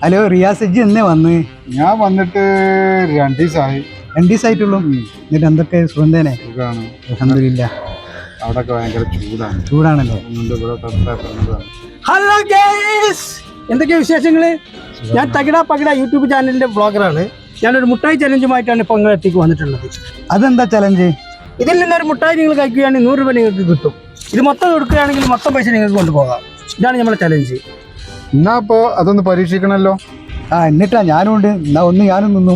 Hello Riyas ഇജ്ജ് എന്നേ വന്ന്? ഞാൻ വന്നിട്ട് 2 ദിവസമായി. 2 ദിവസമായിട്ടുള്ളൂ. എന്നിട്ട് എന്തൊക്കെ സുഖന്തേനെ? സുഖമാണ്. അൽഹംദുലില്ലാ. അവിടെയൊക്കെ ഭയങ്കര ചൂടാണല്ലോ. ചൂടാണല്ലേ? ഹലോ ഗൈസ്, എന്തൊക്കെയാ വിശേഷങ്ങള്? ഞാൻ തകിട പകിട യൂട്യൂബ് ചാനലിന്റെ ബ്ലോഗറാണ്. ഞാനൊരു മുട്ടായി ചലഞ്ചുമായിട്ടാണ് ഇപ്പോൾ നിങ്ങളെത്തിക്ക് വന്നിട്ടുള്ളത്. അതെന്താ ചലഞ്ച്? ഇതിൽ നിന്നൊരു മുട്ടായി നിങ്ങൾ കഴിക്കുകയാണെങ്കിൽ 100 രൂപ നിങ്ങൾക്ക് കിട്ടും. ഇത് മൊത്തം കൊടുക്കുകയാണെങ്കിൽ മൊത്തം പൈസ നിങ്ങൾക്ക് കൊണ്ടുപോകാം. ഇതാണ് നമ്മുടെ ചലഞ്ച്. എന്നാ അപ്പോ അതൊന്ന് പരീക്ഷിക്കണല്ലോ. എന്നിട്ടാ ഞാനും ഉണ്ട്. എന്നാ ഒന്ന് ഞാനും നിന്നു.